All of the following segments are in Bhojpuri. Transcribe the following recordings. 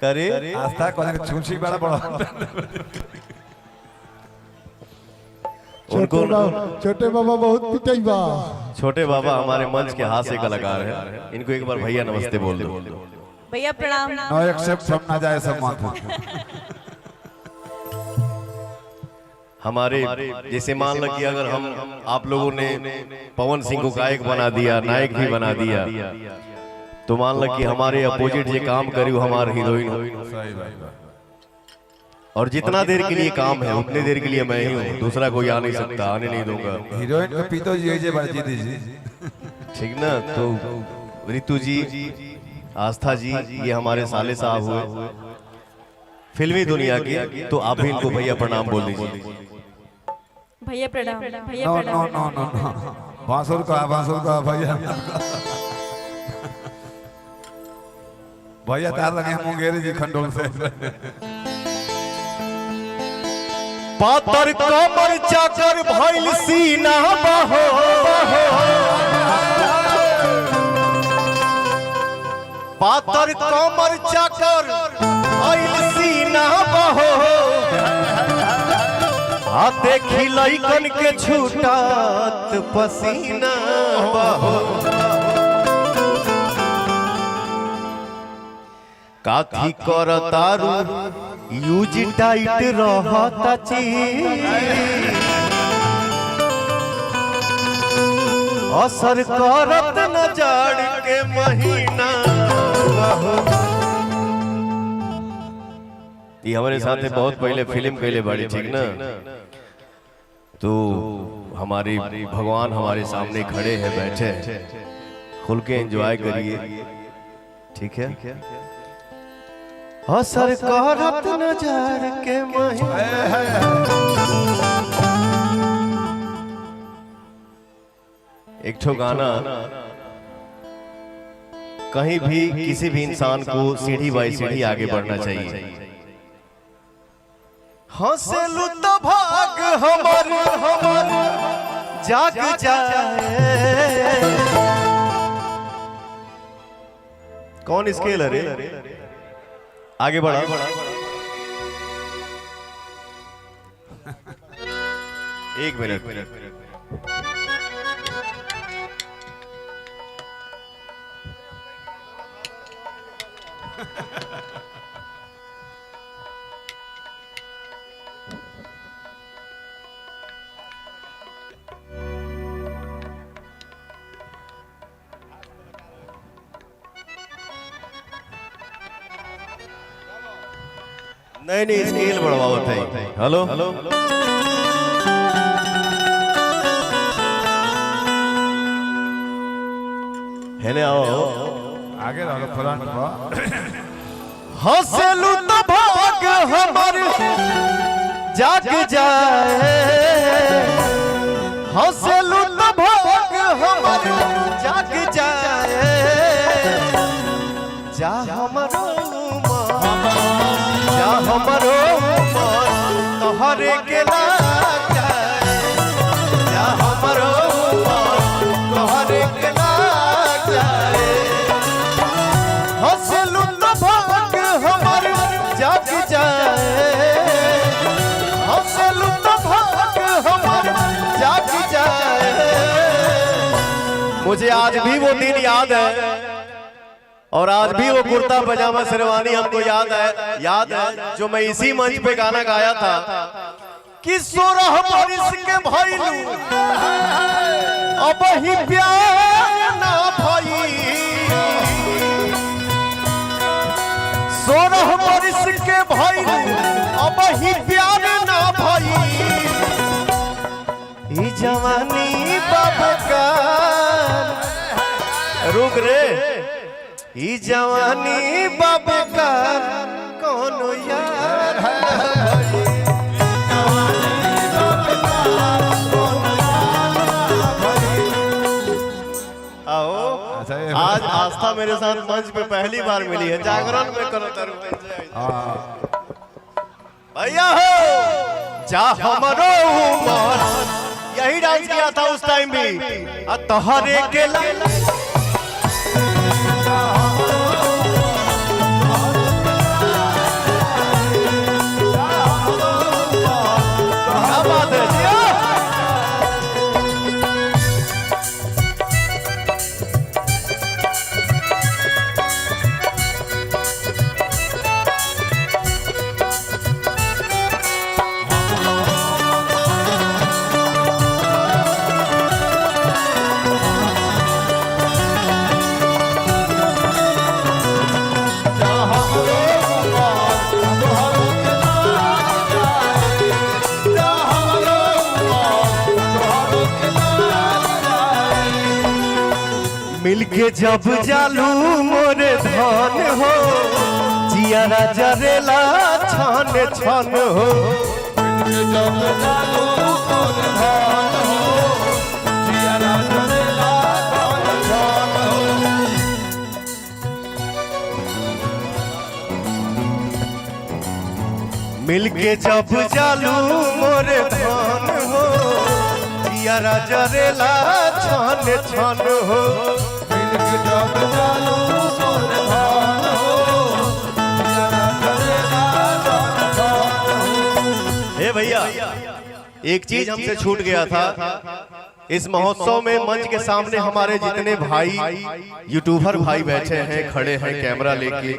करे आस्था को छुंछी बड़ा बड़ा उनको छोटे बाबा बहुत पिटाई बा। छोटे बाबा हमारे मंच के हास्य कलाकार हैं। इनको एक बार भैया नमस्ते बोल दो। भैया प्रणाम। नो एक्सेप्ट फ्रॉम ना जाए सब मत हमारे जैसे मान लो कि अगर हम आप लोगों ने पवन सिंह को गायक बना दिया, नायक भी बना दिया, तो मान लो कि हमारे अपोजिट जो काम करी वो हमारे हीरोइन हो। सही बात। और जितना देर के लिए काम है उतने देर के लिए मैं ही हूँ, दूसरा कोई आ नहीं सकता, आने नहीं दूंगा। हीरोइन को पीतो जी जे बड़ी जी ठीक ना। तो रितु जी, आस्था जी, ये हमारे साले साहब हुए फिल्मी दुनिया के, तो आप भी इनको भैया प्रणाम बोल दीजिए। भैया प्रणाम। भैया नो नो प्रणाम। नो नो नो बांसुर का भैया भैया तार लगे मुंगेरी जी खंडोल से पातर कमर चाकर भइल सीना बहो, पातर कमर चाकर भइल सीना बहो, हाथे खिलैकन के छूटत पसीना बहो। काथी करतारू यूज टाइट रहता असर करत न जाड़ के महीना। ये हमारे साथ बहुत पहले फिल्म पहले बड़ी ठीक ना। तो हमारी भगवान हमारे सामने खड़े हैं, बैठे हैं, खुल के एंजॉय करिए, ठीक है। असर करत नजर के एक ठो गाना कहीं भी किसी भी इंसान को सीढ़ी बाई सीढ़ी आगे बढ़ना चाहिए। हंसलू तो भाग हमर जाग जाए। कौन स्केल है रे? आगे बढ़ा। एक मिनट। नहीं स्केल बढ़ावत है। हेलो हेले आओ आगे रहो फ्रंट पर। हंसलू तो भाग हमर जाग जाए, हंसलू तो भाग हमर जाग जाए। जा हमरो हमरो तोहरे के लाग जाए, या हमरो तोहरे के लाग जाए। हंसलू तो भाग हमर जाग जाए, हंसलू तो भाग हमर जाग जाए। मुझे आज भी वो दिन याद है, और आज भी वो कुर्ता पजामा शेरवानी हमको याद है जो मैं इसी मंच पे गाना गाया था कि 16 बरिस के भइलू अब ही प्यार ना भई। 16 बरिस के भइलू अब ही प्यार ना भई। ई जवानी बाबा का रुक रे, ई जवानी बाबा का कोनो यार आओ। आज आस्था मेरे साथ मंच पे पहली बार मिली है, जागरण में करो तरु भैया हो जा हमरो उमर। यही डांस किया था उस टाइम भी। तोहरे के मिलके जब जालू मोरे धन हो जियारा जरेला छन छन हो मिलके जब जालू मोरे धन हो जियारा जरेला छन छन हो हे भैया एक चीज हमसे छूट गया था इस महोत्सव में मंच के सामने हमारे जितने भाई यूट्यूबर भाई बैठे हैं खड़े हैं कैमरा लेके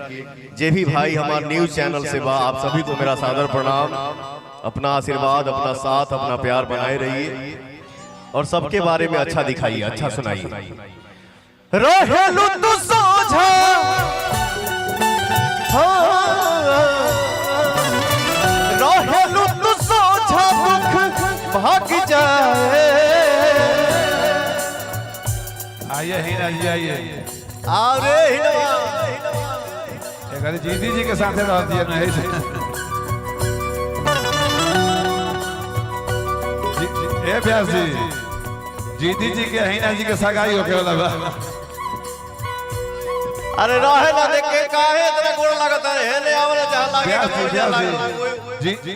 जे भी भाई हमारे न्यूज चैनल से बा आप सभी को मेरा सादर प्रणाम अपना आशीर्वाद अपना साथ अपना प्यार बनाए रहिए और सबके बारे में अच्छा दिखाइए अच्छा सुनाइए रहेलू तू सोझा रहेलू तू सोझा दुख भाग जाए आइए हीना जी आइए अरे एक जीती जी के साथ रह दिया नहीं ए व्यास जी जीती जी के हीना जी के सगाई होके वाला बा अरे रहे ना देख के काहे इतना गोड़ लगता है ले आवले चाह लागे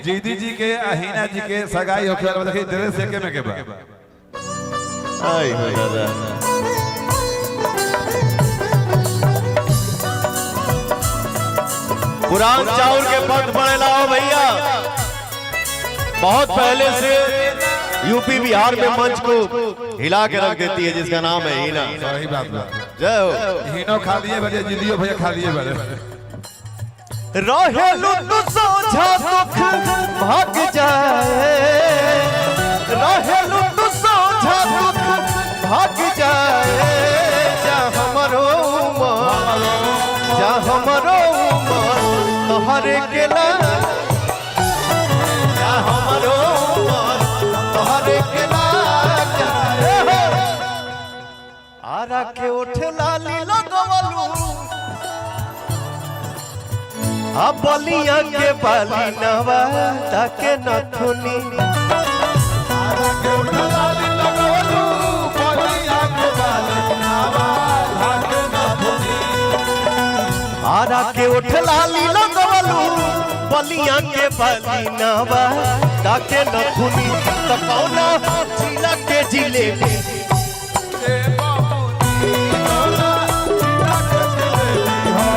जीती जी के हीना जी के सगाई होके वाला देखिए ड्रेस एके में के बा आई हो दादा पुरान चाउर के पंथ बने लाओ भैया बहुत पहले से यूपी बिहार में मंच को हिला के रख देती है जिसका नाम है हीना सही बात बा जय हो हीनो खा लिए बड़े जिदियो भैया खा लिए बड़े रहेलू तू सोझा दुख भाग जाए रहेलू तू सोझा दुख भाग जाए जा हमरो उमर जा हमरो उमर तोहरे केला जा हमरो उमर तोहरे केला आरा के उठ लाली लगवलू आ बलिया के बाली नवा ताके नथुनी आरा के उठ लाली लगवलू बलिया के बाली नवा ताके नथुनी आरा के उठ लाली लगवलू बलिया के बाली नवा ताके नथुनी त कौना जिला के जिलेबी ए बाबू नी कौना जिला के जिलेबी हो